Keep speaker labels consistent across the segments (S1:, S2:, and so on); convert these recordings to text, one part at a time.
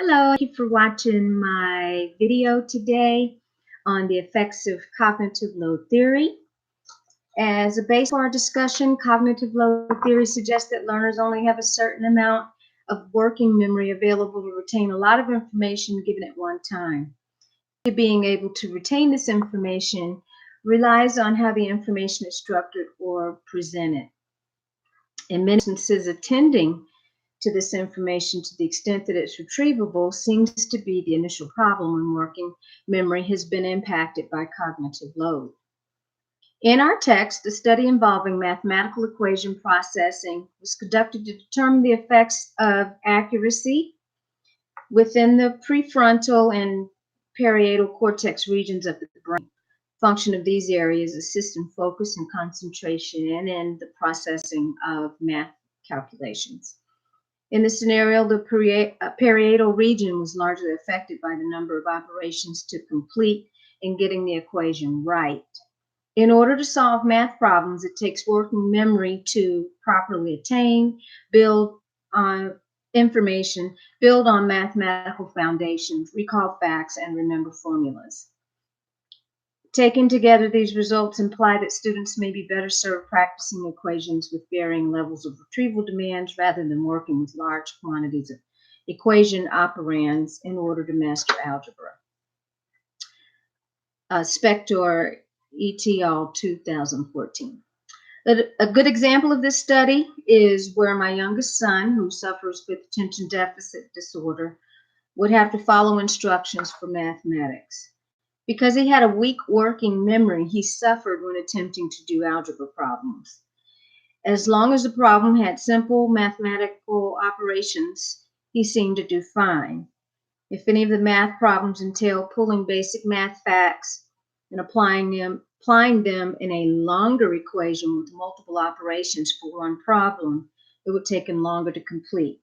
S1: Hello, thank you for watching my video today on the effects of cognitive load theory. As a base for our discussion, cognitive load theory suggests that learners only have a certain amount of working memory available to retain a lot of information given at one time. Being able to retain this information relies on how the information is structured or presented. In many instances, attending to this information to the extent that it's retrievable seems to be the initial problem when working memory has been impacted by cognitive load. In our text, a study involving mathematical equation processing was conducted to determine the effects of accuracy within the prefrontal and parietal cortex regions of the brain. Function of these areas assist in focus and concentration and in the processing of math calculations. In this scenario, the parietal region was largely affected by the number of operations to complete in getting the equation right. In order to solve math problems, it takes working memory to properly attain, build on information, build on mathematical foundations, recall facts, and remember formulas. Taken together, these results imply that students may be better served practicing equations with varying levels of retrieval demands rather than working with large quantities of equation operands in order to master algebra. Spector et al. 2014. A good example of this study is where my youngest son, who suffers with attention deficit disorder, would have to follow instructions for mathematics. Because he had a weak working memory, he suffered when attempting to do algebra problems. As long as the problem had simple mathematical operations, he seemed to do fine. If any of the math problems entail pulling basic math facts and applying them in a longer equation with multiple operations for one problem, it would take him longer to complete.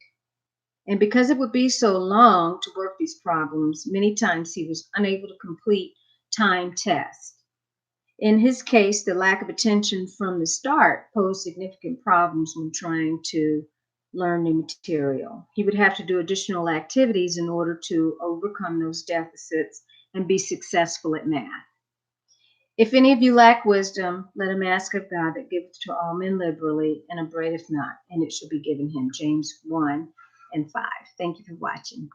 S1: And because it would be so long to work these problems, many times he was unable to complete timed tests. In his case, the lack of attention from the start posed significant problems when trying to learn new material. He would have to do additional activities in order to overcome those deficits and be successful at math. If any of you lack wisdom, let him ask of God that giveth to all men liberally and upbraideth not, and it shall be given him. James 1:5. Thank you for watching.